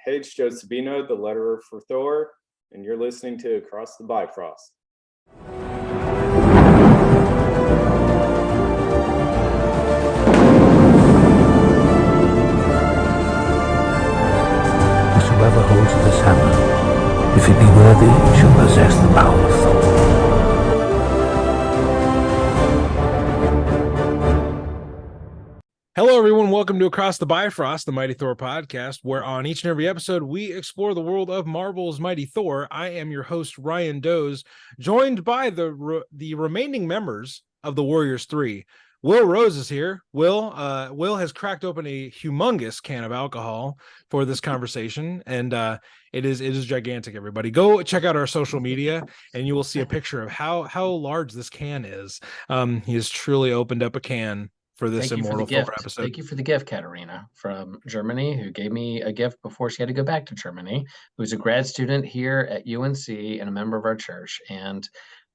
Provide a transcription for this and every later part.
Hey, it's Joe Sabino, the letterer for Thor, and you're listening to Across the Bifrost. Whosoever holds this hammer, if it be worthy, shall possess the power of Thor. Hello, everyone. Welcome to Across the Bifrost, the Mighty Thor podcast, where on each and every episode, we explore the world of Marvel's Mighty Thor. I am your host, Ryan Doze, joined by the remaining members of the Warriors 3. Will Rose is here. Will has cracked open a humongous can of alcohol for this conversation, and it is gigantic. Everybody, go check out our social media, and you will see a picture of how large this can is. He has truly opened up a can for this Immortal Thor episode. Thank you for the gift, Katarina from Germany, who gave me a gift before she had to go back to Germany, who's a grad student here at UNC and a member of our church. And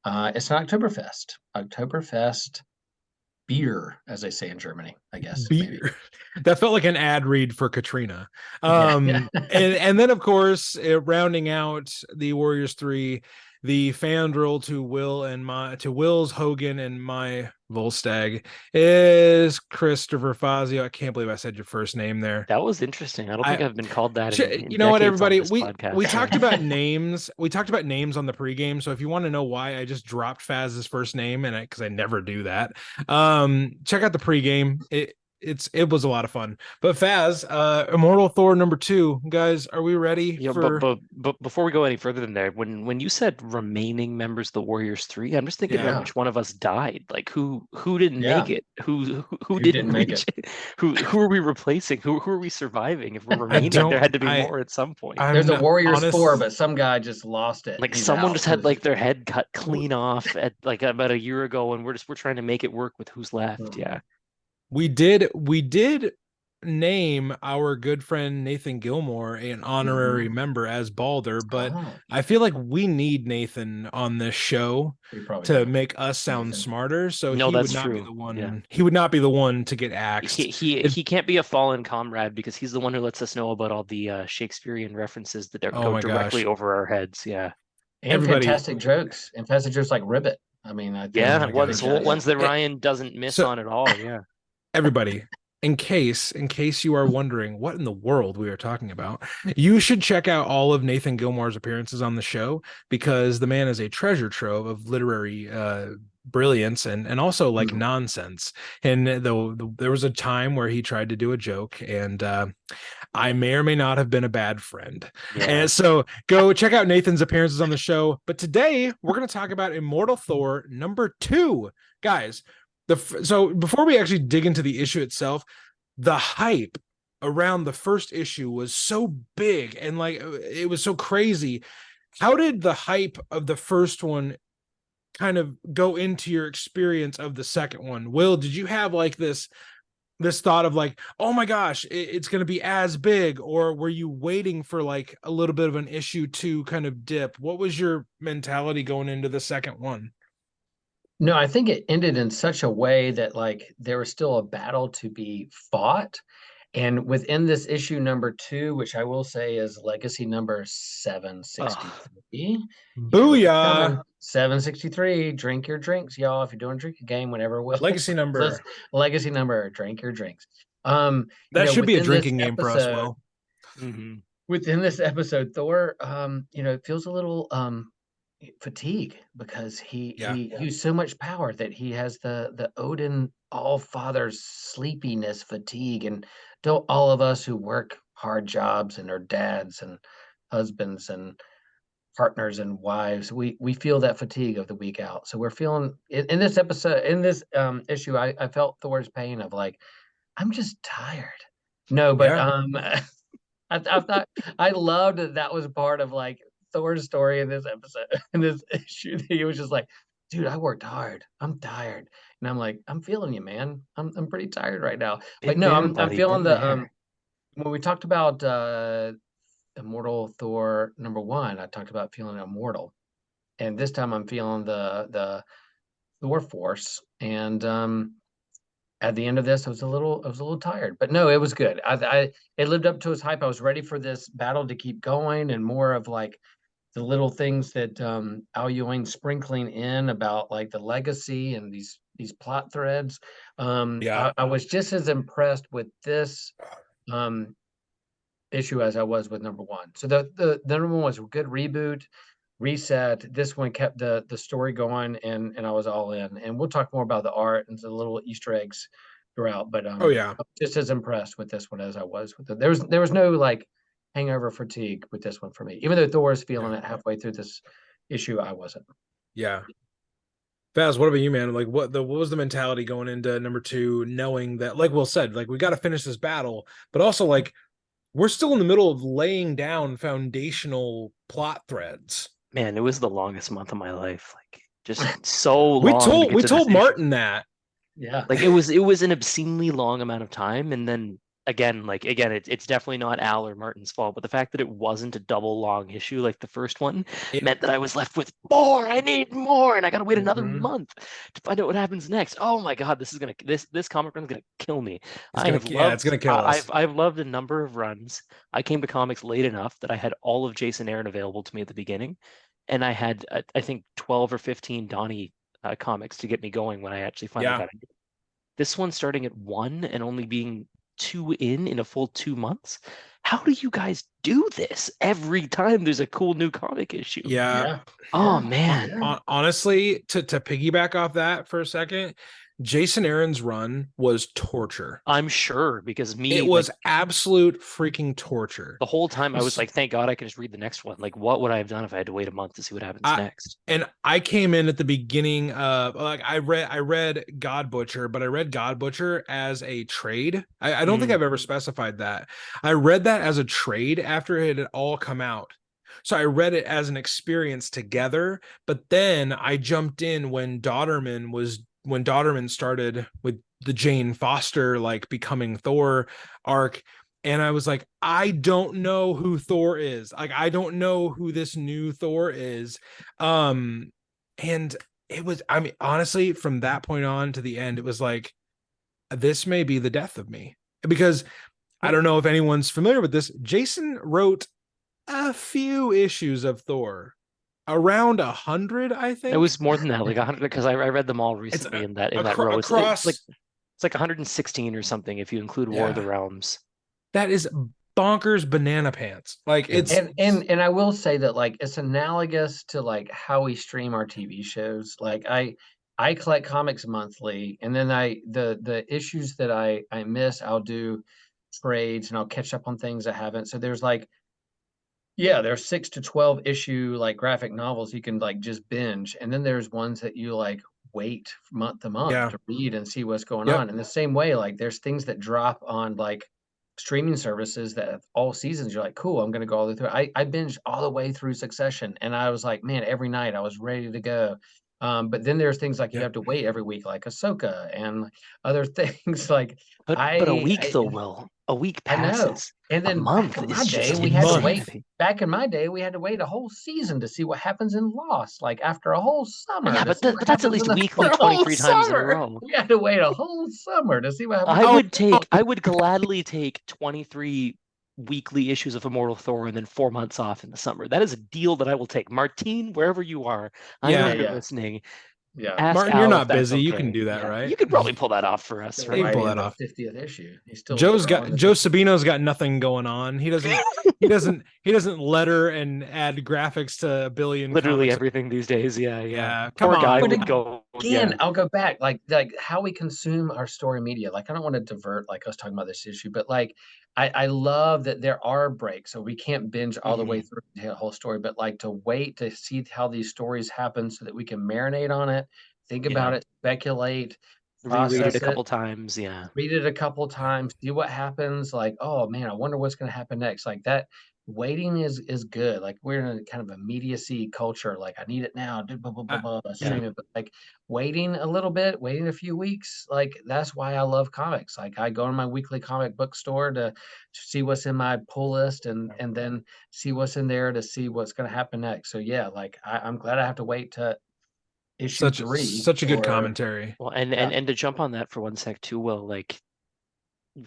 it's an Oktoberfest beer, as they say in Germany, I guess. Beer. Maybe. That felt like an ad read for Katrina. Yeah. and then, of course, rounding out the Warriors 3, the Fandral to Will's Hogan and my Volstagg is Christopher Fazio. I can't believe I said your first name there. That was interesting. I don't think I've been called that. You know what, everybody? We talked about names. names. We talked about names on the pregame. So if you want to know why I just dropped Faz's first name, and because I never do that, check out the pregame. It was a lot of fun. But Faz, Immortal Thor #2, guys, are we ready? But before we go any further than there, when you said remaining members of the Warriors 3, I'm just thinking about which one of us died. Like who didn't make it? Who didn't reach it? Who are we replacing? Who are we surviving? If we're remaining, there had to be more at some point. There's a Warriors 4, but some guy just lost it. Like someone just had like their head cut clean off at like about a year ago, and we're trying to make it work with who's left. Yeah. We did name our good friend Nathan Gilmore an honorary member as Balder, but I feel like we need Nathan on this show to make us sound smarter. So he would not be the one. Yeah. He would not be the one to get axed. He can't be a fallen comrade because he's the one who lets us know about all the Shakespearean references that go directly over our heads. Yeah, and fantastic jokes like Ribbit. I mean, ones that Ryan doesn't miss on at all. Yeah. Everybody, in case you are wondering what in the world we are talking about, you should check out all of Nathan Gilmore's appearances on the show, because the man is a treasure trove of literary brilliance and also like nonsense. And there was a time where he tried to do a joke, and I may or may not have been a bad friend. Yeah. And so go check out Nathan's appearances on the show. But today we're going to talk about Immortal Thor #2, guys. So before we actually dig into the issue itself, the hype around the first issue was so big and like it was so crazy. How did the hype of the first one kind of go into your experience of the second one? Will, did you have like this thought of like, oh my gosh, it's going to be as big, or were you waiting for like a little bit of an issue to kind of dip? What was your mentality going into the second one? No, I think it ended in such a way that like there was still a battle to be fought. And within this issue #2, which I will say is legacy number 763. Booyah! 763. Drink your drinks, y'all. If you're doing a drinking game, whenever legacy number. Drink your drinks. That should be a drinking game for us, Will. Within this episode, Thor, it feels a little fatigue, because he used so much power that he has the Odin All-Father's sleepiness fatigue. And don't all of us who work hard jobs and are dads and husbands and partners and wives, we feel that fatigue of the week out. So we're feeling in this episode, in this issue, I felt Thor's pain of like, I'm just tired. No, but I thought I loved that was part of like Thor's story in this episode, in this issue. He was just like, dude, I worked hard. I'm tired. And I'm like, I'm feeling you, man. I'm pretty tired right now. But no, I'm feeling the when we talked about Immortal Thor #1, I talked about feeling immortal. And this time I'm feeling the Thor force. And at the end of this, I was a little tired, but no, it was good. It lived up to its hype. I was ready for this battle to keep going, and more of like the little things that Al Ewing sprinkling in about like the legacy and these plot threads. I was just as impressed with this issue as I was with number one. So the number one was a good reboot, reset. This one kept the story going, and I was all in. And we'll talk more about the art and the little Easter eggs throughout. But Oh yeah, I'm just as impressed with this one as I was with there was no like hangover fatigue with this one for me. Even though Thor is feeling it halfway through this issue, I wasn't. Yeah. Faz, what about you, man? Like, what was the mentality going into number two, knowing that, like Will said, like we got to finish this battle, but also like we're still in the middle of laying down foundational plot threads. Man, it was the longest month of my life. Like, just so long. We told Martin that. Yeah, like it was an obscenely long amount of time, and then again, it's definitely not Al or Martin's fault, but the fact that it wasn't a double long issue like the first one meant that I was left with more. I need more, and I gotta wait another month to find out what happens next. Oh my god, this comic run is gonna kill me. It's gonna kill us. I've loved a number of runs. I came to comics late enough that I had all of Jason Aaron available to me at the beginning, and I had I think 12 or 15 Donnie comics to get me going when I actually finally got it. This one starting at 1 and only being 2 in a full 2 months. How do you guys do this every time there's a cool new comic issue? Yeah. Oh man. Honestly, to piggyback off that for a second, Jason Aaron's run was torture. I'm sure, because it was absolute freaking torture. The whole time I was like, thank God I can just read the next one. Like, what would I have done if I had to wait a month to see what happens next? And I came in at the beginning of like I read God Butcher, but I read God Butcher as a trade. I don't think I've ever specified that. I read that as a trade after it had all come out. So I read it as an experience together, but then I jumped in when Dodderman started with the Jane Foster like becoming Thor arc, and I was like, I don't know who Thor is. Like, I don't know who this new Thor is. And it was, I mean, honestly, from that point on to the end, it was like, this may be the death of me, because I don't know if anyone's familiar with this. Jason wrote a few issues of Thor. Around 100, I think. It was more than that, like 100, because I read them all recently in that row. It's like 116 or something if you include War of the Realms. That is bonkers banana pants. Like it's and I will say that like it's analogous to like how we stream our TV shows. Like I collect comics monthly, and then the issues that I miss, I'll do trades and I'll catch up on things I haven't. So there's like, there's 6 to 12 issue like graphic novels you can like just binge, and then there's ones that you like wait month to month to read and see what's going on. In the same way, like there's things that drop on like streaming services that all seasons you're like, cool, I'm gonna go all the way through. I binged all the way through Succession, and I was like, man, every night I was ready to go. But then there's things like you have to wait every week, like Ahsoka and other things like. But a week though, Will. A week passes. And then a month back in my day, we had to wait a whole season to see what happens in Lost, like after a whole summer. Yeah, but that's at least weekly 23 times in a row. We had to wait a whole summer to see what happens. I would gladly take 23 weekly issues of Immortal Thor and then 4 months off in the summer. That is a deal that I will take. Martine, wherever you are, I know you're listening. Yeah, Martin, you're not busy. Okay. You can do that, right? You could probably pull that off for us. Right? Pull that off. 50th issue. He's still Joe Sabino's got nothing going on. He doesn't letter and add graphics to a billion. Literally comics. Everything these days. Yeah. Come on. Guy but would go. Again, I'll go back like how we consume our story media. Like I don't want to divert like us talking about this issue, but like I love that there are breaks, so we can't binge all the way through the whole story, but like to wait to see how these stories happen so that we can marinate on it. Think about it, speculate, reread it a couple times. Read it a couple times, see what happens. Like, oh man, I wonder what's going to happen next. Like that waiting is good. Like we're in a kind of immediacy culture. Like I need it now. Stream it. But like waiting a little bit, waiting a few weeks. Like that's why I love comics. Like I go to my weekly comic book store to see what's in my pull list and then see what's in there to see what's going to happen next. So yeah, like I'm glad I have to wait to issue 3. Such a good commentary. Well, and to jump on that for 1 sec too, Will, like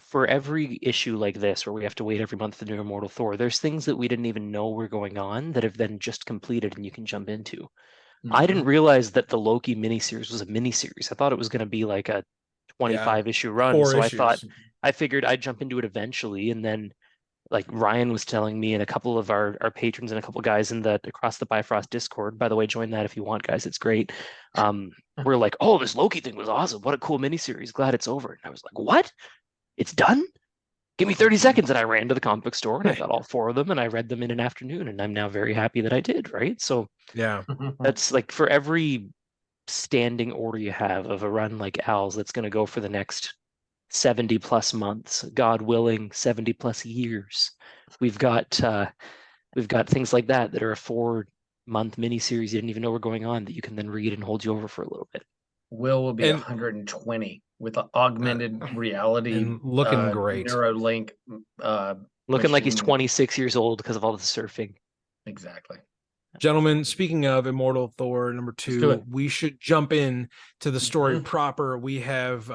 for every issue like this where we have to wait every month for the new Immortal Thor, there's things that we didn't even know were going on that have then just completed and you can jump into. Mm-hmm. I didn't realize that the Loki miniseries was a miniseries. I thought it was going to be like a 25 issue run. So issues. I figured I'd jump into it eventually. And then like Ryan was telling me and a couple of our patrons and a couple guys in the Across the Bifrost Discord, by the way, join that if you want, guys, it's great. We're like, oh, this Loki thing was awesome. What a cool miniseries. Glad it's over. And I was like, what? It's done? Give me 30 seconds. And I ran to the comic book store and I got all 4 of them and I read them in an afternoon. And I'm now very happy that I did, right? So yeah, that's like for every standing order you have of a run like Al's, that's going to go for the next 70 plus months, God willing, 70 plus years. We've got things like that are a 4-month miniseries you didn't even know were going on that you can then read and hold you over for a little bit. Will be 120 with an augmented reality and looking great. Neuralink looking like he's 26 years old because of all the surfing. Exactly. Gentlemen, speaking of Immortal Thor number 2, we should jump in to the story proper. We have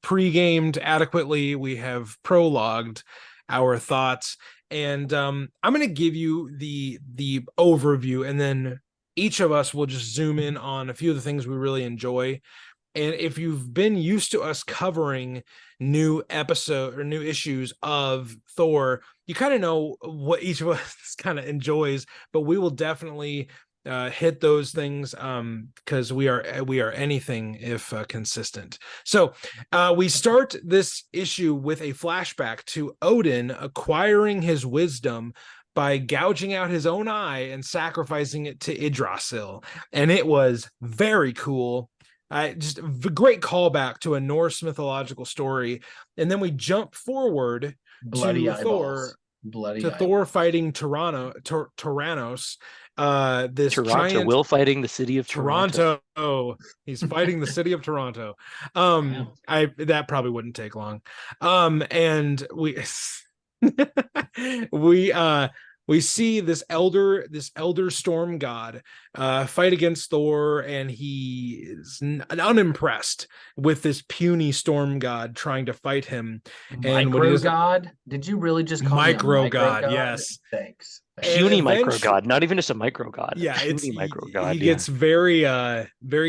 pre-gamed adequately. We have prologued our thoughts, and I'm going to give you the overview, and then each of us will just zoom in on a few of the things we really enjoy. And if you've been used to us covering new episode or new issues of Thor, you kind of know what each of us kind of enjoys, but we will definitely hit those things because we are anything if consistent. So we start this issue with a flashback to Odin acquiring his wisdom by gouging out his own eye and sacrificing it to Yggdrasil. And it was very cool. Just a great callback to a Norse mythological story. And then we jump forward to Thor fighting Toranos. This giant Will fighting the city of Toronto. He's fighting the city of Toronto. That probably wouldn't take long. And we see this elder storm god fight against Thor, and he is unimpressed with this puny storm god trying to fight him. Micro god? Did you really just call micro god? Yes. Thanks. Puny micro god, not even just a micro god. Yeah, puny micro god. He gets very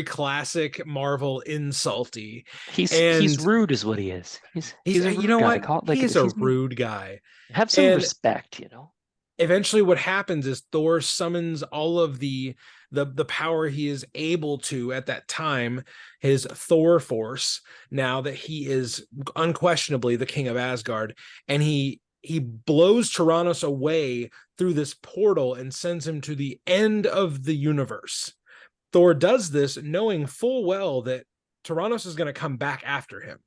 classic Marvel insulty. He's rude, is what he is. He's a rude guy. He's a rude guy. Have some respect, you know. Eventually what happens is Thor summons all of the power he is able to at that time, his Thor force, now that he is unquestionably the king of Asgard, and he blows Toranos away through this portal and sends him to the end of the universe. Thor does this knowing full well that Toranos is going to come back after him.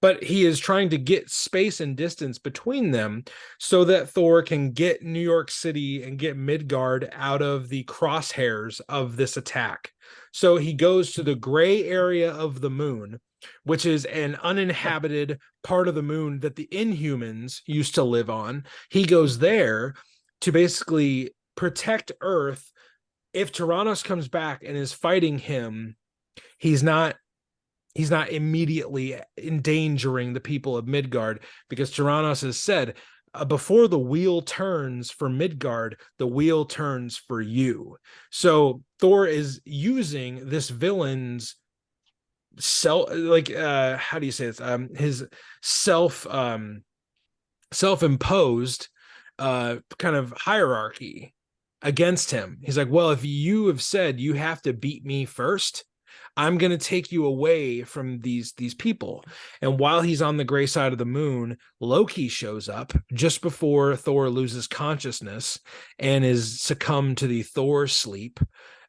But he is trying to get space and distance between them so that Thor can get New York City and get Midgard out of the crosshairs of this attack. So he goes to the gray area of the moon, which is an uninhabited part of the moon that the Inhumans used to live on. He goes there to basically protect Earth. If Toranos comes back and is fighting him, he's not immediately endangering the people of Midgard, because Toranos has said, before the wheel turns for Midgard, the wheel turns for you. So Thor is using this villain's how do you say this? His self-imposed kind of hierarchy against him. He's like, well, if you have said you have to beat me first, I'm going to take you away from these people. And while he's on the gray side of the moon, Loki shows up just before Thor loses consciousness and is succumbed to the Thor sleep.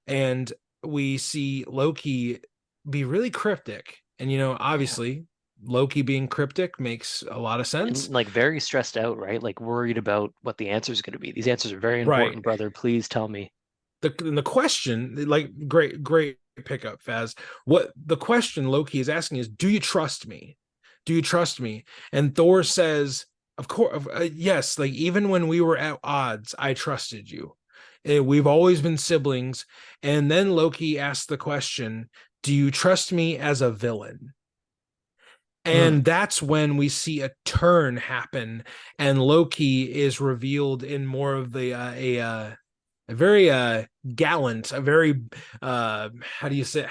And we see Loki be really cryptic. And, obviously Loki being cryptic makes a lot of sense. And, like, very stressed out, right? Like, worried about what the answer is going to be. These answers are very important, right, brother. Please tell me. The question, like, great pickup, Faz. What the question Loki is asking is, do you trust me? Do you trust me? And Thor says, of course, yes. Like, even when we were at odds, I trusted you. We've always been siblings. And then Loki asked the question, do you trust me as a villain? And that's when we see a turn happen, and Loki is revealed in more of the a very gallant, a very how do you say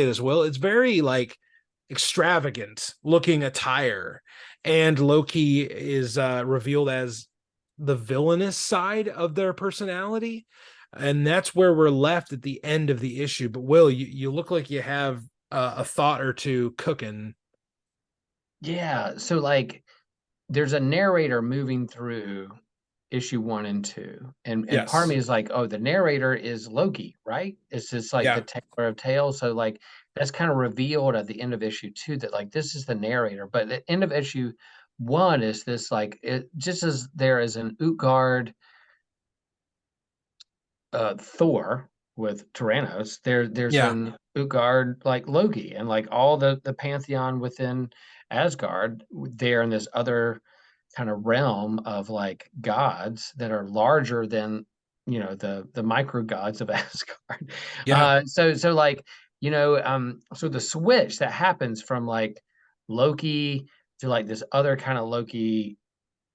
this, Will? It's very like extravagant looking attire, and Loki is revealed as the villainous side of their personality, and that's where we're left at the end of the issue. But Will, you look like you have a thought or two cooking. Yeah, so like there's a narrator moving through issue 1 and 2, and part of me is like, oh, the narrator is Loki, right? It's just like the Taylor of Tales. So like that's kind of revealed at the end of issue 2 that like this is the narrator, but the end of issue 1 is this like it just as there is an Utgard Thor with Toranos, there's an Utgard like Loki, and like all the pantheon within Asgard, they're in this other kind of realm of like gods that are larger than the micro gods of Asgard. So like so the switch that happens from like Loki to like this other kind of Loki,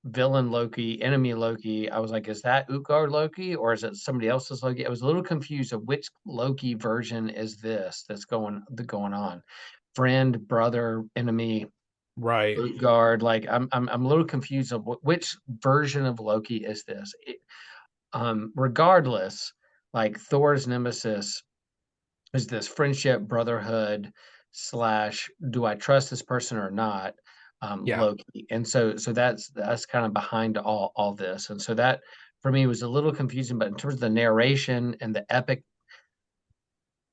villain Loki, enemy Loki. I was like, is that Utgard Loki or is it somebody else's Loki? I was a little confused of which Loki version is this that's going on. Friend, brother, enemy, Right. Utgard. Like I'm a little confused of which version of Loki is this. Regardless, like Thor's nemesis is this friendship, brotherhood / do I trust this person or not? Loki. And so that's kind of behind all this. And so that for me was a little confusing, but in terms of the narration and the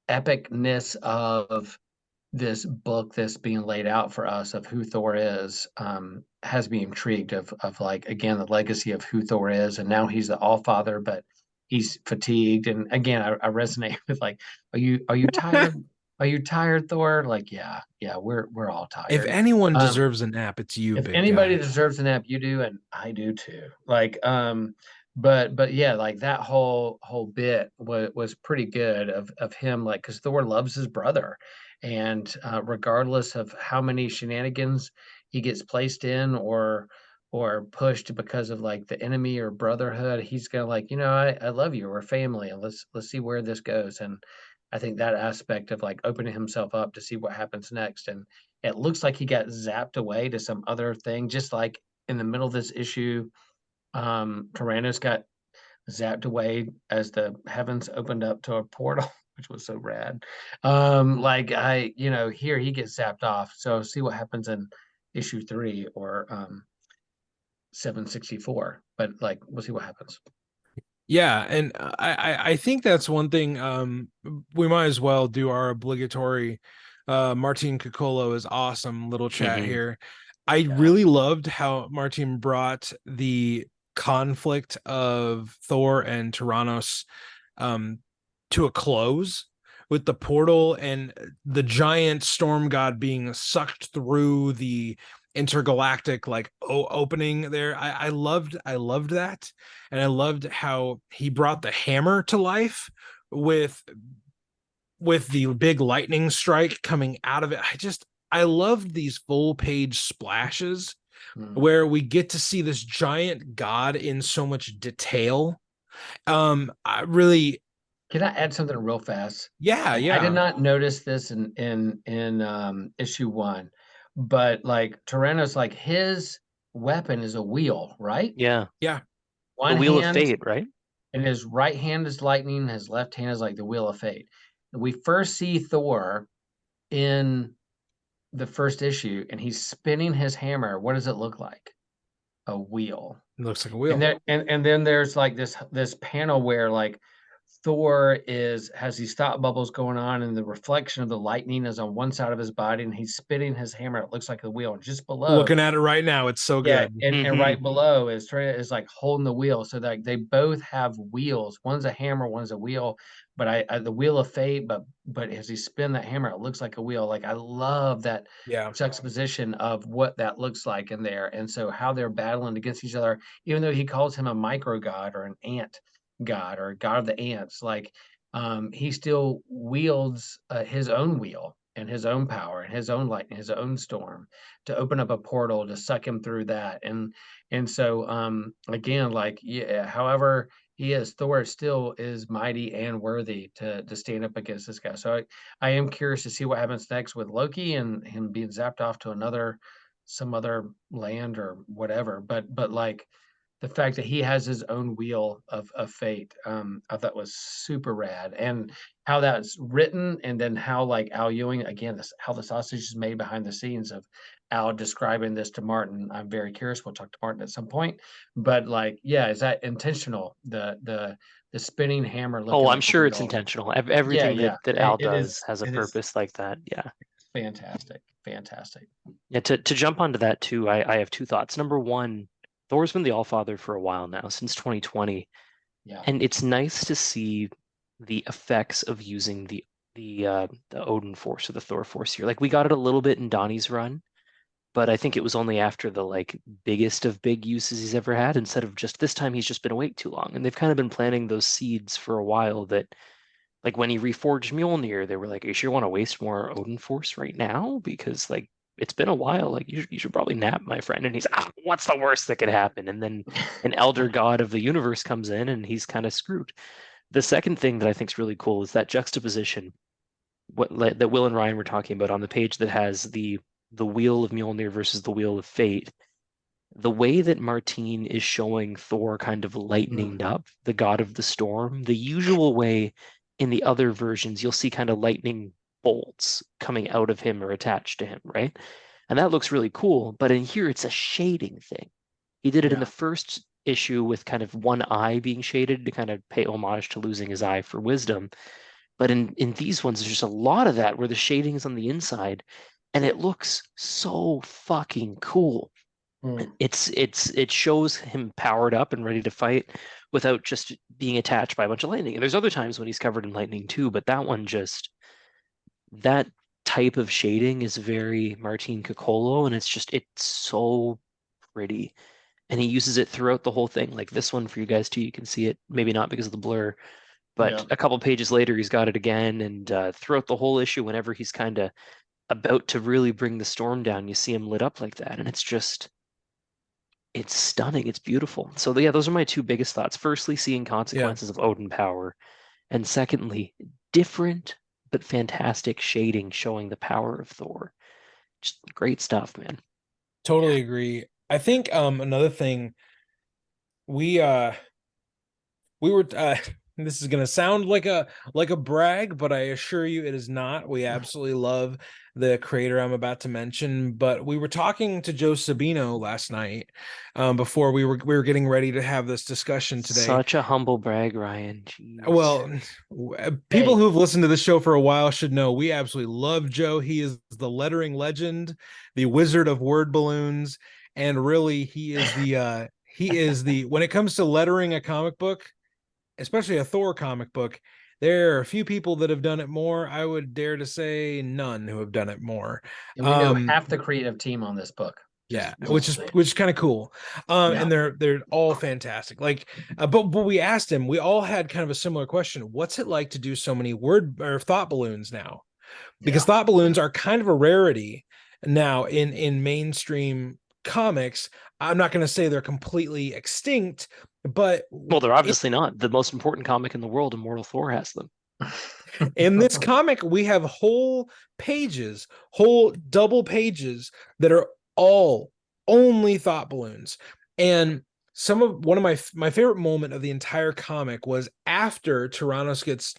epicness of this book that's being laid out for us of who Thor is, has me intrigued of like again the legacy of who Thor is, and now he's the All Father, but he's fatigued. And again, I resonate with like, are you tired? Are you tired, Thor? Like, yeah, we're all tired. If anyone deserves a nap, it's you, if big anybody guy. deserves a nap, you do, and I do too. Like, but yeah, like that whole bit was pretty good of him, like, because Thor loves his brother, and regardless of how many shenanigans he gets placed in or pushed because of like the enemy or brotherhood, he's gonna like, I love you, we're family, and let's see where this goes. And I think that aspect of like opening himself up to see what happens next, and it looks like he got zapped away to some other thing, just like in the middle of this issue, Toranos got zapped away as the heavens opened up to a portal, which was so rad. Like here he gets zapped off. So see what happens in issue 3 or 764. But like we'll see what happens. Yeah, and I think that's one thing. We might as well do our obligatory Martin Coccolo is awesome little chat here. I really loved how Martin brought the conflict of Thor and Toranos to a close with the portal and the giant storm god being sucked through the intergalactic like opening there. I loved that, and I loved how he brought the hammer to life with the big lightning strike coming out of it. I loved these full page splashes where we get to see this giant god in so much detail. I really Can I add something real fast? Yeah. I did not notice this in issue 1, but like Toranos, like his weapon is a wheel, right? Yeah. One the Wheel hand, of Fate, right? And his right hand is lightning, his left hand is like the Wheel of Fate. We first see Thor in the first issue, and he's spinning his hammer. What does it look like? A wheel. It looks like a wheel. And then there's like this panel where like Thor has these thought bubbles going on, and the reflection of the lightning is on one side of his body, and he's spinning his hammer. It looks like a wheel, and just below, looking at it right now, it's so good. And right below is like holding the wheel, so that they both have wheels. One's a hammer, one's a wheel. But I the Wheel of Fate, but as he spin that hammer, it looks like a wheel. Like I love that juxtaposition of what that looks like in there, and so how they're battling against each other, even though he calls him a micro god or an ant. god or god of the ants. Like he still wields his own wheel and his own power and his own lightning, his own storm, to open up a portal to suck him through that. And so again, like, yeah, however he is, Thor still is mighty and worthy to stand up against this guy. So I am curious to see what happens next with Loki and him being zapped off to some other land or whatever. But like the fact that he has his own wheel of fate, I thought was super rad. And how that's written, and then how like Al Ewing, again, this, how the sausage is made behind the scenes of Al describing this to Martin. I'm very curious. We'll talk to Martin at some point. But like, yeah, is that intentional? The spinning hammer looking Oh, I'm like sure it's wheel. intentional. Yeah, Everything yeah. that Al It is. does has a It is purpose like that. Yeah. fantastic. Fantastic. Yeah, to jump onto that too, I have two thoughts. Number one, Thor's been the Allfather for a while now, since 2020. Yeah. And it's nice to see the effects of using the Odin Force or the Thor Force here. Like we got it a little bit in Donnie's run, but I think it was only after the like biggest of big uses he's ever had, instead of just this time he's just been awake too long. And they've kind of been planting those seeds for a while that, like when he reforged Mjolnir, they were like, "You sure want to waste more Odin Force right now? Because like it's been a while. Like you should probably nap, my friend." And he's, what's the worst that could happen? And then an elder god of the universe comes in, and he's kind of screwed. The second thing that I think is really cool is that juxtaposition, that Will and Ryan were talking about on the page that has the wheel of Mjolnir versus the wheel of fate. The way that Martine is showing Thor kind of lightening up, the god of the storm, the usual way in the other versions, you'll see kind of lightning bolts coming out of him or attached to him, right? And that looks really cool. But in here, it's a shading thing. He did it in the first issue with kind of one eye being shaded to kind of pay homage to losing his eye for wisdom. But in these ones, there's just a lot of that where the shading is on the inside, and it looks so fucking cool. It shows him powered up and ready to fight without just being attached by a bunch of lightning. And there's other times when he's covered in lightning too, but that one just, that type of shading is very Martin Coccolo, and it's so pretty. And he uses it throughout the whole thing. Like this one for you guys too, you can see it, maybe not because of the blur, but a couple pages later he's got it again. And throughout the whole issue, whenever he's kind of about to really bring the storm down, you see him lit up like that, and it's stunning. It's beautiful. So yeah, those are my two biggest thoughts. Firstly, seeing consequences of Odin power, and secondly, different but fantastic shading showing the power of Thor. Just great stuff, man. Totally agree. I think another thing we were this is going to sound like a brag, but I assure you it is not. We absolutely love the creator I'm about to mention, but we were talking to Joe Sabino last night before we were getting ready to have this discussion today. Such a humble brag, Ryan. Jeez. Well, people who've listened to the show for a while should know we absolutely love Joe. He is the lettering legend, the wizard of word balloons, and really he is the when it comes to lettering a comic book, especially a Thor comic book, there are a few people that have done it more. I would dare to say none who have done it more. And we know half the creative team on this book. Which is kind of cool. And they're all fantastic. Like, but we asked him, we all had kind of a similar question. What's it like to do so many word or thought balloons now? Because thought balloons are kind of a rarity now in mainstream comics. I'm not going to say they're completely extinct, but they're obviously not. The most important comic in the world, Immortal Thor, has them. In this comic, we have whole double pages that are all only thought balloons. And one of my favorite moment of the entire comic was after Toranos gets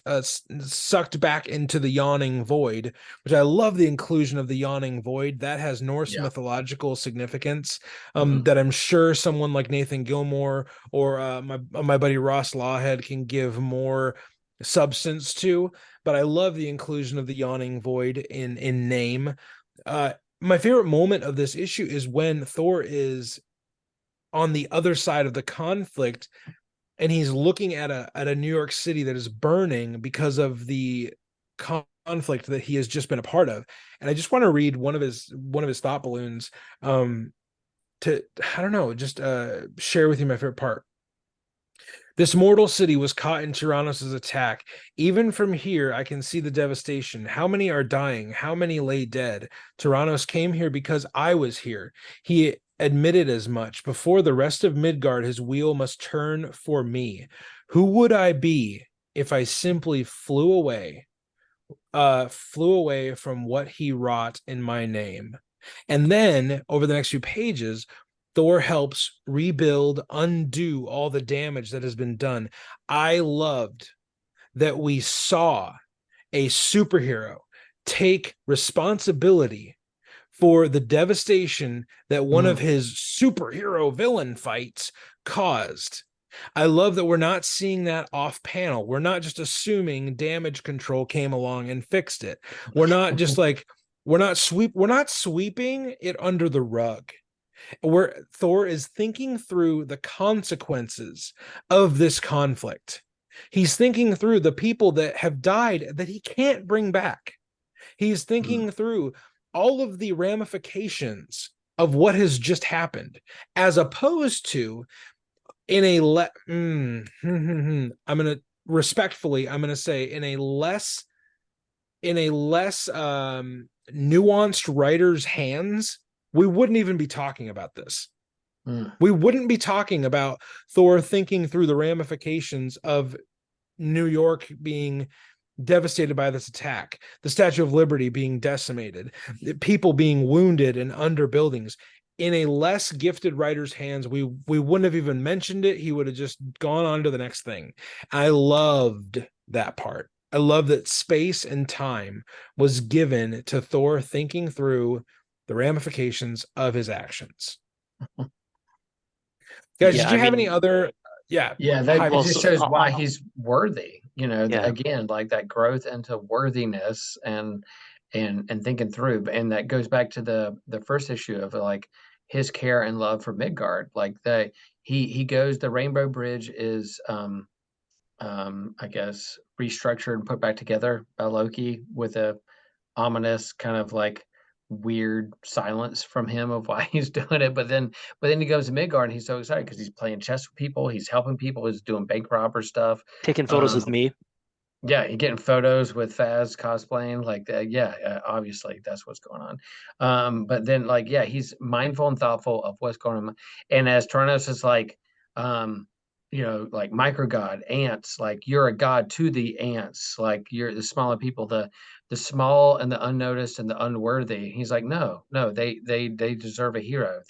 sucked back into the yawning void, which I love the inclusion of the yawning void. That has Norse mythological significance that I'm sure someone like Nathan Gilmour or my buddy Ross Lawhead can give more substance to. But I love the inclusion of the yawning void in name. My favorite moment of this issue is when Thor is on the other side of the conflict and he's looking at a New York City that is burning because of the conflict that he has just been a part of. And I just want to read one of his thought balloons to, I don't know, just share with you my favorite part. This mortal city was caught in Toranos' attack. Even from here, I can see the devastation. How many are dying? How many lay dead? Toranos came here because I was here. He admitted as much. Before the rest of Midgard, his wheel must turn for me. Who would I be if I simply flew away from what he wrought in my name? And then over the next few pages, Thor helps rebuild, undo all the damage that has been done. I loved that we saw a superhero take responsibility for the devastation that one of his superhero villain fights caused. I love that we're not seeing that off panel. We're not just assuming damage control came along and fixed it. We're not just like, we're not sweeping it under the rug. Where Thor is thinking through the consequences of this conflict. He's thinking through the people that have died that he can't bring back. He's thinking through all of the ramifications of what has just happened, as opposed to in a I'm going to respectfully, I'm going to say in a less nuanced writer's hands, we wouldn't even be talking about this. We wouldn't be talking about Thor thinking through the ramifications of New York being devastated by this attack, the Statue of Liberty being decimated, people being wounded and under buildings. In a less gifted writer's hands, we wouldn't have even mentioned it. He would have just gone on to the next thing. I loved that part. I love that space and time was given to Thor thinking through the ramifications of his actions. Guys, did you have any other? That just shows why he's worthy. Again, like that growth into worthiness and thinking through, and that goes back to the first issue of like his care and love for Midgard. Like he goes, the Rainbow Bridge is I guess restructured and put back together by Loki with a ominous kind of like weird silence from him of why he's doing it. But then he goes to Midgard and he's so excited because he's playing chess with people, he's helping people, he's doing bank robber stuff, taking photos with me. Yeah, you're getting photos with Faz cosplaying like that. Yeah, obviously that's what's going on. But then he's mindful and thoughtful of what's going on. And as Toranos is like, like micro god, ants, like you're a god to the ants, like you're the smaller people, the small and the unnoticed and the unworthy. He's like, no, they deserve a hero.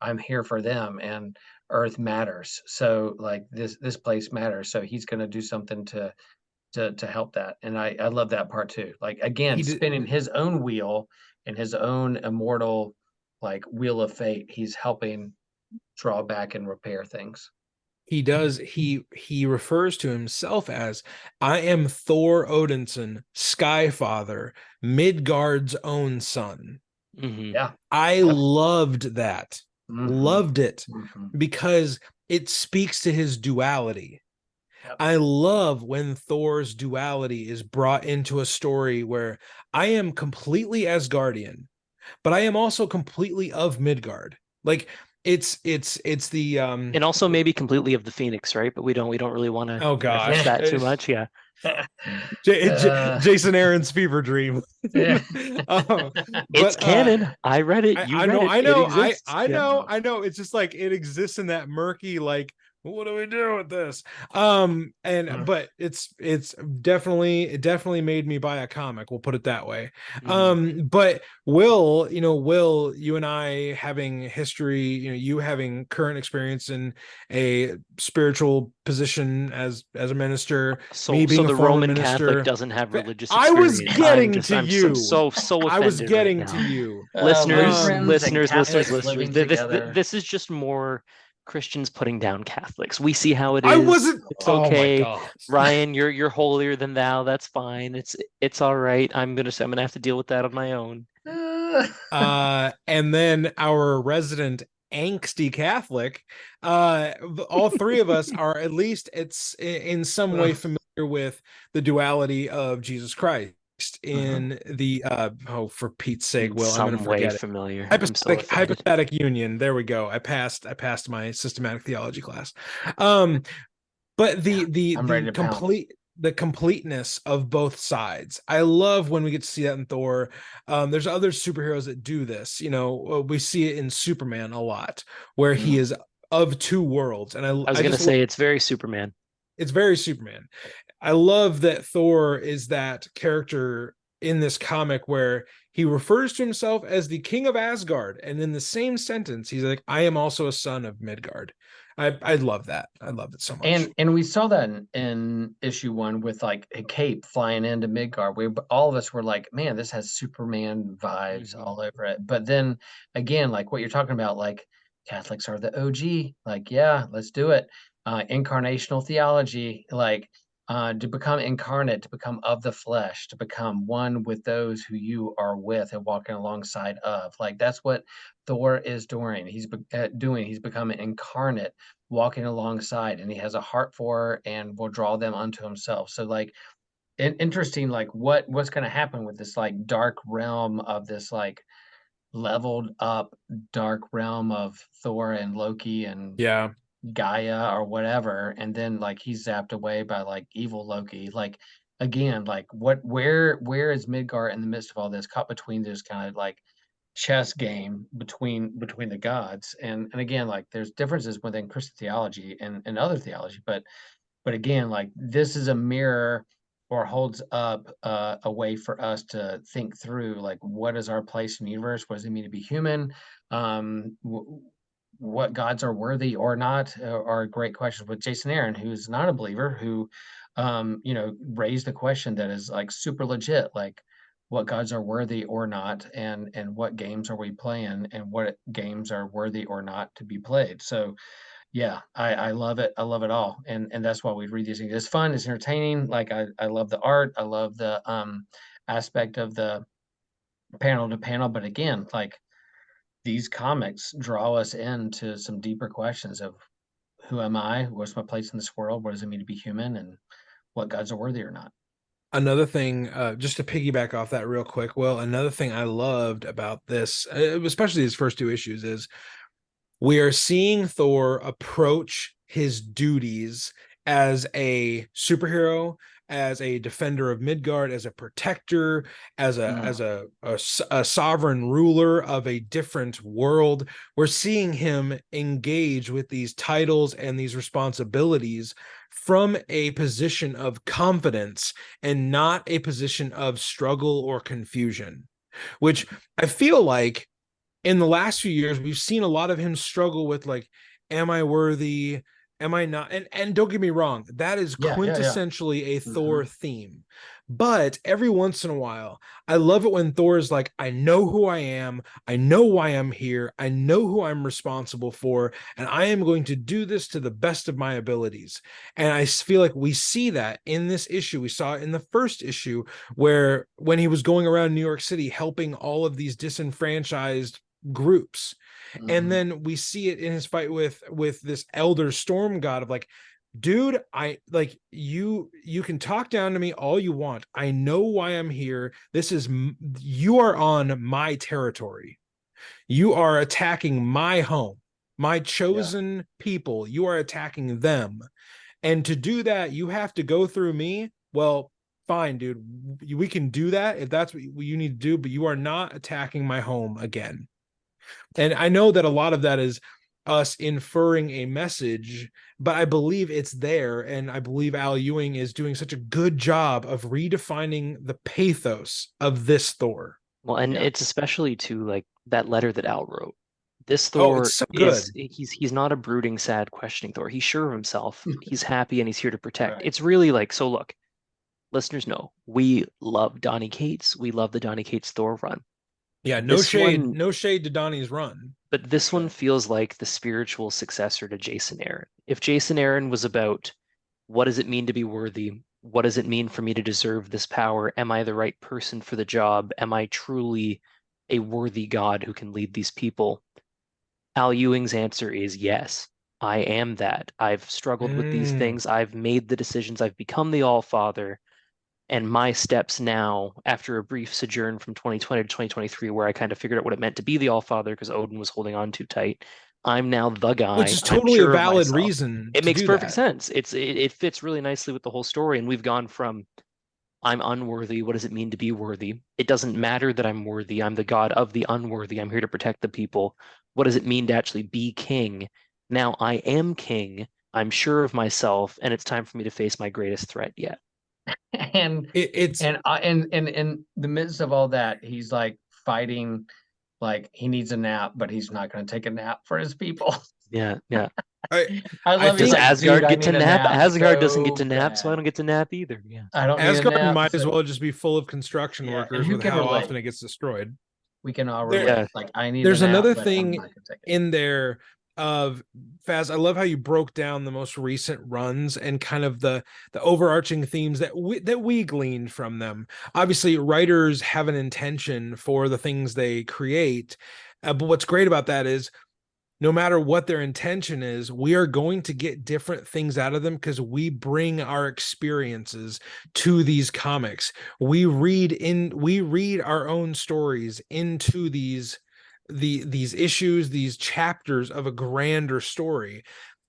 I'm here for them, and Earth matters. So like this place matters. So he's gonna do something to help that. And I love that part too. Like again, spinning his own wheel and his own immortal like wheel of fate, he's helping draw back and repair things. He does. He refers to himself as, I am Thor Odinson, Skyfather, Midgard's own son. Yeah. I loved that. Loved it because it speaks to his duality. I love when Thor's duality is brought into a story where I am completely Asgardian, but I am also completely of Midgard. Like it's the and also maybe completely of the Phoenix, right? But we don't really want to reference that too much. Yeah. Jason Aaron's fever dream. It's canon. I read it. I know. It's just like it exists in that murky, like, what do we do with this? But it's definitely made me buy a comic. We'll put it that way. But Will, you and I having history, you having current experience in a spiritual position as a minister, me being the a former Roman minister, Catholic doesn't have religious experience. I was getting to you. I'm so offended. I was getting to you, listeners. This is just more Christians putting down Catholics. We see how it is. I wasn't. It's okay. Oh my God. Ryan, you're holier than thou. That's fine. It's all right. I'm gonna have to deal with that on my own. And then our resident angsty Catholic, all three of us are at least in some way familiar with the duality of Jesus Christ in the for Pete's sake, Will, I'm gonna forget it. Familiar. Hypostatic union. There we go. I passed my systematic theology class. But the I'm ready the to pounce. completeness of both sides. I love when we get to see that in Thor. There's other superheroes that do this. We see it in Superman a lot, where he is of two worlds. And I was I gonna just say it's very Superman. it's very Superman. I love that Thor is that character in this comic where he refers to himself as the king of Asgard, and in the same sentence, he's like, "I am also a son of Midgard." I love that. I love it so much. And we saw that in issue 1 with like a cape flying into Midgard. We all of us were like, man, this has Superman vibes all over it. But then again, like what you're talking about, like Catholics are the OG. Like, yeah, let's do it. Incarnational theology, like to become incarnate, to become of the flesh, to become one with those who you are with and walking alongside of. Like that's what Thor is doing. He's becoming incarnate, walking alongside, and he has a heart for and will draw them unto himself. So like interesting, like what's going to happen with this like dark realm of this like leveled up dark realm of Thor and Loki and Yeah. Gaia or whatever, and then like he's zapped away by like evil Loki. Like again, like where is Midgard in the midst of all this, caught between this kind of like chess game between the gods? And again, like there's differences within Christian theology and other theology, but again, like this is a mirror or holds up a way for us to think through like what is our place in the universe, what does it mean to be human, what gods are worthy or not, are great questions with Jason Aaron, who's not a believer, who raised a question that is like super legit, like what gods are worthy or not, and what games are we playing, and what games are worthy or not to be played. So yeah, I love it. I love it all. And that's why we read these things. It's fun, it's entertaining. Like I love the art. I love the aspect of the panel to panel. But again, like these comics draw us into some deeper questions of who am I? What's my place in this world? What does it mean to be human? And what gods are worthy or not? Another thing, just to piggyback off that real quick, well, another thing I loved about this, especially these first two issues, is we are seeing Thor approach his duties as a superhero, as a defender of Midgard, as a protector, as a sovereign ruler of a different world. We're seeing him engage with these titles and these responsibilities from a position of confidence and not a position of struggle or confusion, which I feel like in the last few years we've seen a lot of him struggle with, like, am I worthy, am I not? And don't get me wrong, that is quintessentially a Thor theme, but every once in a while I love it when Thor is like, I know who I am, I know why I'm here, I know who I'm responsible for, and I am going to do this to the best of my abilities. And I feel like we see that in this issue. We saw it in the first issue, where when he was going around New York City helping all of these disenfranchised groups, and then we see it in his fight with this elder storm god of like, dude, I like you can talk down to me all you want, I know why I'm here, this is you are on my territory, you are attacking my home, my chosen people, you are attacking them, and to do that you have to go through me. Well, fine, dude, we can do that if that's what you need to do, but you are not attacking my home again. And I know that a lot of that is us inferring a message, but I believe it's there. And I believe Al Ewing is doing such a good job of redefining the pathos of this Thor. Well, and it's especially to like that letter that Al wrote. This Oh, Thor it's so good. he's not a brooding, sad, questioning Thor. He's sure of himself. He's happy and he's here to protect. It's really like, so look, listeners know we love Donny Cates. We love the Donny Cates Thor run. Yeah, no shade, no shade to Donnie's run. But this one feels like the spiritual successor to Jason Aaron. If Jason Aaron was about what does it mean to be worthy? What does it mean for me to deserve this power? Am I the right person for the job? Am I truly a worthy God who can lead these people? Al Ewing's answer is yes, I am that. I've struggled with these things. I've made the decisions. I've become the All Father. And my steps now, after a brief sojourn from 2020 to 2023, where I kind of figured out what it meant to be the All Father because Odin was holding on too tight, I'm now the guy. Which is I'm totally sure a of valid myself. reason. It to makes do perfect that. sense. It fits really nicely with the whole story. And we've gone from I'm unworthy. What does it mean to be worthy? It doesn't matter that I'm worthy. I'm the God of the unworthy. I'm here to protect the people. What does it mean to actually be king? Now I am king. I'm sure of myself, and it's time for me to face my greatest threat yet. And in the midst of all that, he's like fighting, like he needs a nap, but he's not going to take a nap for his people. Yeah. I love. Does Like, Asgard I get to need a nap? Asgard doesn't get so to nap, so I bad. don't get to nap either. Yeah. I don't need a Asgard nap. might as well just be full of construction workers who with can how relate? often it gets destroyed. We can all There- relate. Like, I need There's a nap, another but I'm thing not gonna take it. in there of Faz. I love how you broke down the most recent runs and kind of the overarching themes that we gleaned from them. Obviously, writers have an intention for the things they create, but what's great about that is no matter what their intention is, we are going to get different things out of them because we bring our experiences to these comics. We read our own stories into these issues, these chapters of a grander story.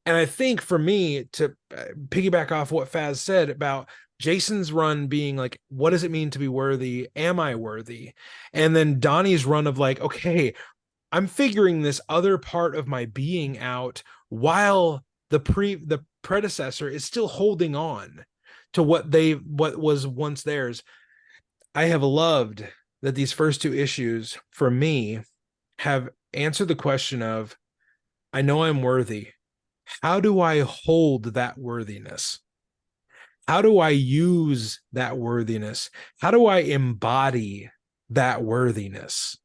And I think for me, to piggyback off what Faz said about Jason's run being like, what does it mean to be worthy? Am I worthy? And then Donnie's run of like, okay, I'm figuring this other part of my being out while the predecessor is still holding on to what was once theirs. I have loved that these first two issues for me have answered the question of, I know I'm worthy. How do I hold that worthiness? How do I use that worthiness? How do I embody that worthiness?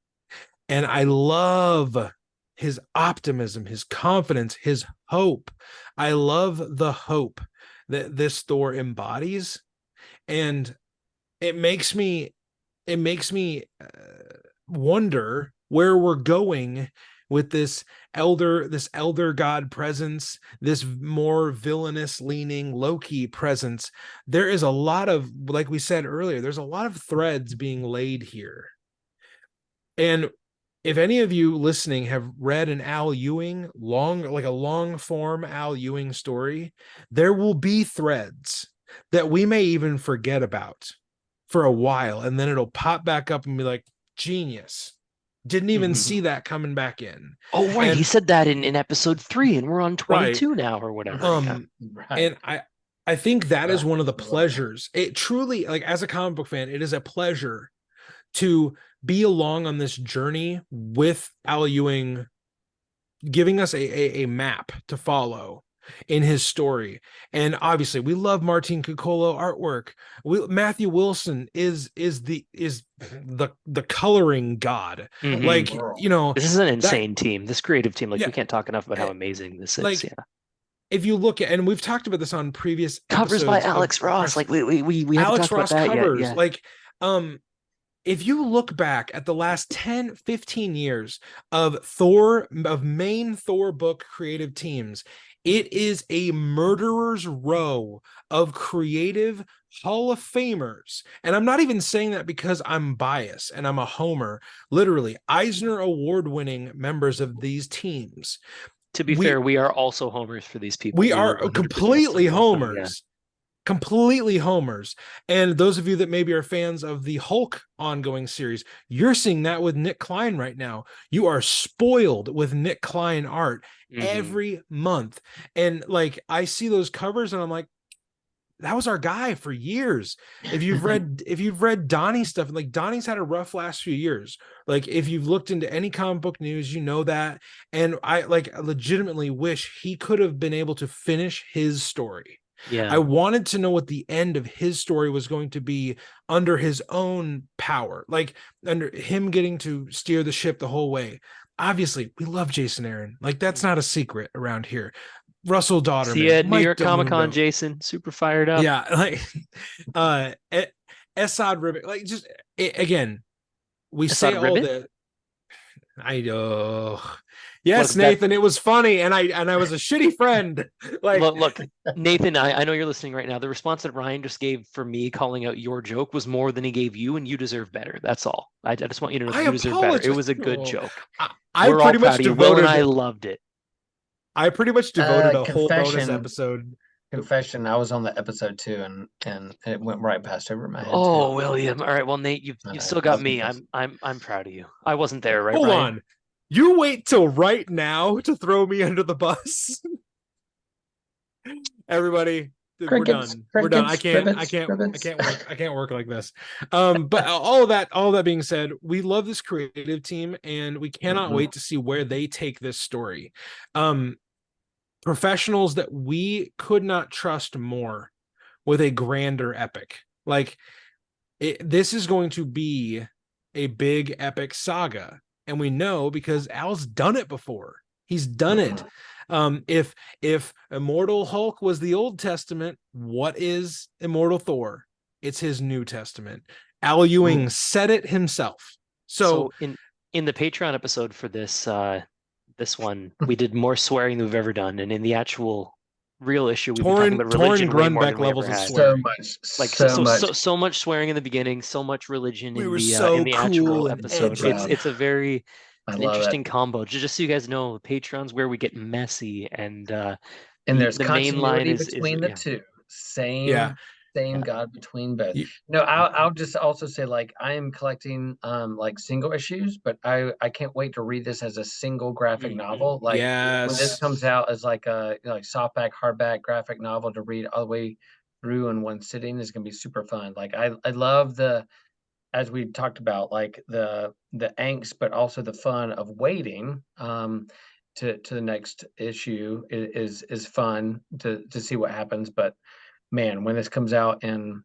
And I love his optimism, his confidence, his hope. I love the hope that this Thor embodies. And it makes me wonder where we're going with this elder god presence, this more villainous leaning Loki presence. There is a lot of, like we said earlier, there's a lot of threads being laid here. And if any of you listening have read an Al Ewing long form Al Ewing story, there will be threads that we may even forget about for a while, and then it'll pop back up and be like, genius. Didn't even see that coming back in. Oh, right. And he said that in episode 3, and we're on 22 now or whatever. And I think that is one of the pleasures. It truly, like, as a comic book fan, it is a pleasure to be along on this journey with Al Ewing, giving us a map to follow in his story. And obviously we love Martin Coccolo artwork. Matthew Wilson is the coloring god. Like, you know, this is an insane team, this creative team. Like, we can't talk enough about how amazing this is. Like, if you look at, and we've talked about this on previous covers by Alex Ross, like we Alex Ross about that covers yet. Like, if you look back at the last 10, 15 years of main Thor book creative teams, it is a murderer's row of creative Hall of Famers. And I'm not even saying that because I'm biased and I'm a homer. Literally, Eisner Award-winning members of these teams. To be fair, we are also homers for these people. We are completely homers. Completely homers. And those of you that maybe are fans of the Hulk ongoing series, you're seeing that with Nick Klein right now. You are spoiled with Nick Klein art every month. And like, I see those covers and I'm like, that was our guy for years. If you've read Donnie stuff, like, Donnie's had a rough last few years. Like, if you've looked into any comic book news, you know that. And I legitimately wish he could have been able to finish his story. Yeah, I wanted to know what the end of his story was going to be under his own power, like under him getting to steer the ship the whole way. Obviously, we love Jason Aaron. Like, that's not a secret around here. Russell Dauterman. See you at New York Comic Con, Jason. Super fired up. Yeah, like Esad Ribbit. Like, just again, we Esad say all Ribbit? Yes, Nathan, it was funny, and I was a shitty friend. Like, look, Nathan, I know you're listening right now. The response that Ryan just gave for me calling out your joke was more than he gave you, and you deserve better. That's all. I just want you to know that you deserve better. It was a good joke. I pretty much devoted. Will and I loved it. I pretty much devoted a whole bonus confession. episode. Confession, I was on the episode too, and it went right past over my head Oh, too. William. All right. Well, Nate, you've still got me. I'm proud of you. I wasn't there, right, Hold Ryan? on. You wait till right now to throw me under the bus. Everybody, we're done. We're done. I can't work like this. But all that being said, we love this creative team and we cannot wait to see where they take this story. Professionals that we could not trust more with a grander epic. Like this is going to be a big epic saga. And we know because Al's done it before. He's done it. If Immortal Hulk was the Old Testament, what is Immortal Thor? It's his New Testament. Al Ewing said it himself. So in the Patreon episode for this one, we did more swearing than we've ever done, and in the actual real issue, we've been talking about religion way more than we ever had. So much swearing in the beginning, so much religion in the actual episode. It's a very interesting combo. Just so you guys know, Patreon's where we get messy, and there's the main line is between the two. Same God between both. No, I'll just also say, like, I am collecting like single issues, but I can't wait to read this as a single graphic novel. Like when this comes out as like a softback, hardback graphic novel to read all the way through in one sitting is gonna be super fun. Like I love as we talked about, like the angst, but also the fun of waiting to the next issue is fun to see what happens. But man, when this comes out in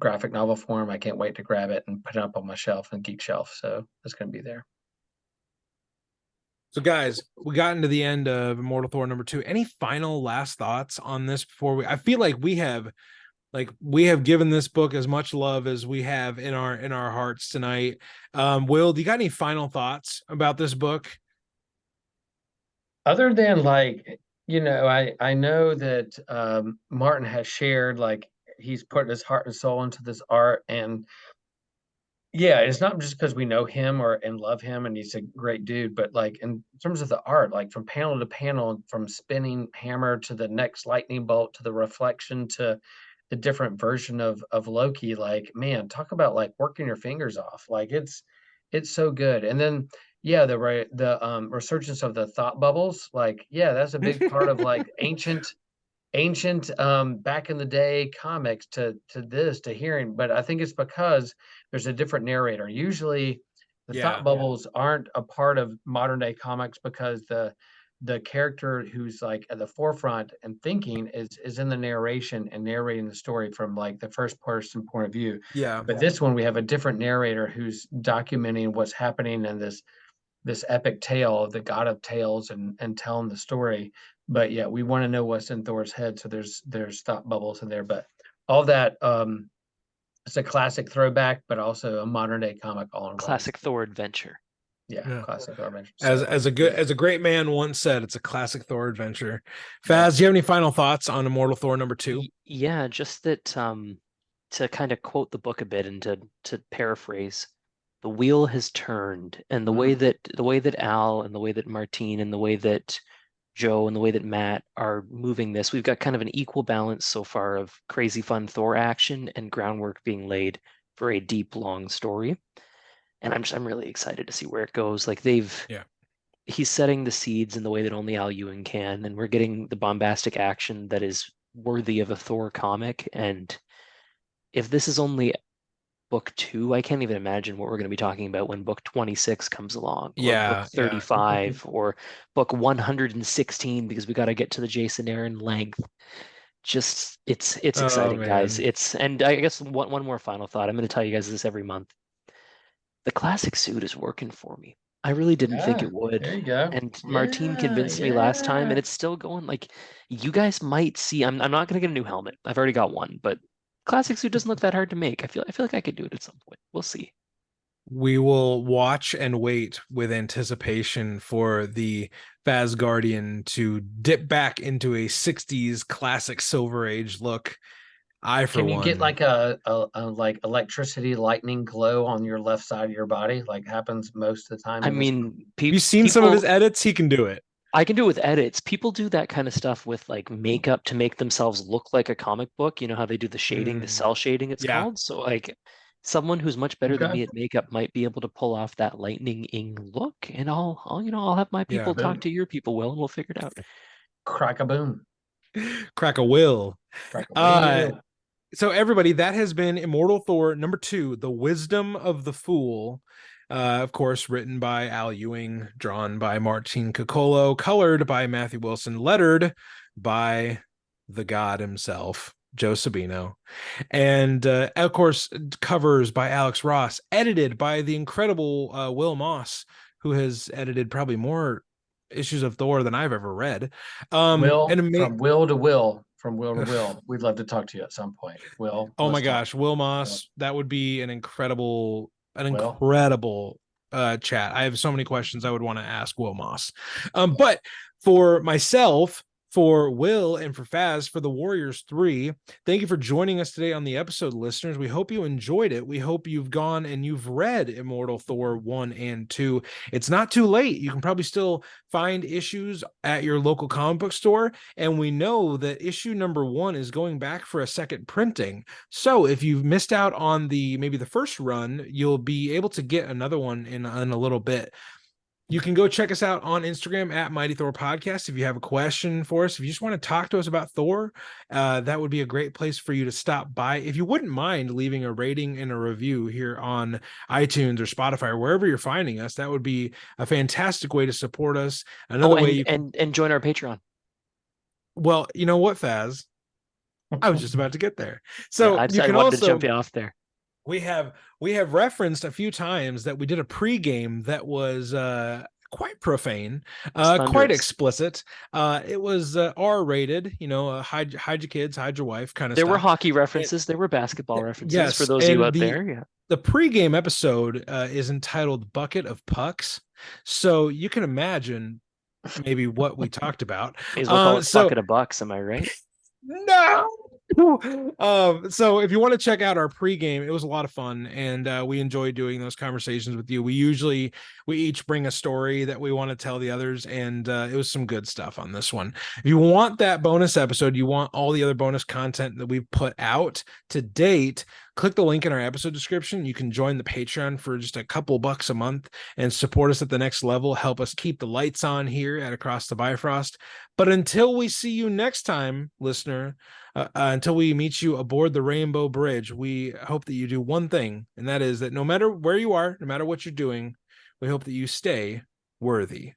graphic novel form, I can't wait to grab it and put it up on my shelf and geek shelf. So it's going to be there. So guys, we got into the end of Immortal Thor #2. Any final last thoughts on this before I feel like we have given this book as much love as we have in our hearts tonight. Will, do you got any final thoughts about this book? Other than I know that Martin has shared, like, he's put his heart and soul into this art, and yeah, it's not just because we know him and love him and he's a great dude, but like in terms of the art, like from panel to panel, from spinning hammer to the next lightning bolt to the reflection to the different version of Loki, like, man, talk about like working your fingers off. Like it's so good. And then the resurgence of the thought bubbles, like, yeah, that's a big part of like ancient back in the day comics to hearing. But I think it's because there's a different narrator. Usually the thought bubbles aren't a part of modern day comics because the character who's like at the forefront and thinking is in the narration and narrating the story from like the first person point of view. But this one, we have a different narrator who's documenting what's happening in this epic tale of the god of tales and telling the story. But yeah, we want to know what's in Thor's head, so there's thought bubbles in there. But all that, it's a classic throwback, but also a modern day comic all in classic Thor adventure. Classic Thor adventure. As a great man once said, it's a classic Thor adventure. Faz, do you have any final thoughts on Immortal Thor #2? Yeah, just that to kind of quote the book a bit and to paraphrase, the wheel has turned, and the way that Al and the way that Martine and the way that Joe and the way that Matt are moving this, we've got kind of an equal balance so far of crazy fun Thor action and groundwork being laid for a deep, long story. And I'm really excited to see where it goes. Like he's setting the seeds in the way that only Al Ewing can, and we're getting the bombastic action that is worthy of a Thor comic. And if this is only book 2, I can't even imagine what we're going to be talking about when book 26 comes along, or book 35, or book 116, because we got to get to the Jason Aaron length. Just it's exciting, guys. And I guess one more final thought. I'm going to tell you guys this every month. The classic suit is working for me. I really didn't think it would. There you go. And Martine convinced me last time, and it's still going. Like, you guys might see. I'm not going to get a new helmet. I've already got one, but classic suit doesn't look that hard to make. I feel like I could do it at some point. We'll see. We will watch and wait with anticipation for the Fazguardian to dip back into a 60s classic Silver Age look. Can you get like a like electricity lightning glow on your left side of your body, like happens most of the time? You've seen some of his edits. He can do it. I can do it with edits. People do that kind of stuff with like makeup to make themselves look like a comic book. You know how they do the shading, the cell shading it's Yeah. called. So like someone who's much better than Okay. me at makeup might be able to pull off that lightning-ing look, and I'll have my people talk to your people, Will, and we'll figure it out. Crack a boom. Crack a will. Crack a will. So everybody, that has been Immortal Thor #2, The Wisdom of the Fool. Of course, written by Al Ewing, drawn by Martin Coccolo, colored by Matthew Wilson, lettered by the god himself, Joe Sabino. And of course, covers by Alex Ross, edited by the incredible Will Moss, who has edited probably more issues of Thor than I've ever read. Will, from Will to Will. From Will to Will. We'd love to talk to you at some point. Will. Oh my gosh, Will Moss, that would be an incredible chat. I have so many questions I would want to ask Will Moss. But for myself, for Will, and for Faz, for the Warriors 3, thank you for joining us today on the episode, listeners. We hope you enjoyed it. We hope you've gone and you've read Immortal Thor 1 and 2. It's not too late. You can probably still find issues at your local comic book store. And we know that issue number 1 is going back for a second printing. So if you've missed out on maybe the first run, you'll be able to get another one in a little bit. You can go check us out on Instagram at Mighty Thor Podcast. If you have a question for us, if you just want to talk to us about Thor, that would be a great place for you to stop by. If you wouldn't mind leaving a rating and a review here on iTunes or Spotify or wherever you're finding us, that would be a fantastic way to support us. Another way and join our Patreon. Well, you know what, Faz? I was just about to get there. So I wanted to jump you off there. We have referenced a few times that we did a pregame that was quite profane, quite explicit. It was R-rated, hide your kids, hide your wife kind of stuff. There were hockey references, there were basketball references for those of you out there. Yeah. The pregame episode is entitled Bucket of Pucks. So you can imagine maybe what we talked about. Is we'll call it Bucket of Bucks, am I right? No. So if you want to check out our pregame, it was a lot of fun, and we enjoy doing those conversations with you. We each bring a story that we want to tell the others, and it was some good stuff on this one. If you want that bonus episode, you want all the other bonus content that we've put out to date, click the link in our episode description. You can join the Patreon for just a couple bucks a month and support us at the next level. Help us keep the lights on here at Across the Bifrost. But until we see you next time, listener, until we meet you aboard the Rainbow Bridge, we hope that you do one thing, and that is that no matter where you are, no matter what you're doing, we hope that you stay worthy.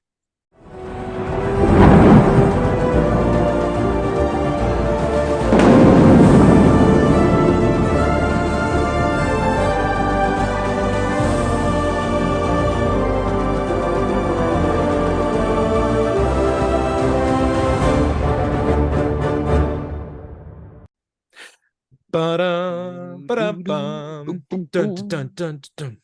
Ba-da, ba-da-bum, dun, dun, dun, dun, dun.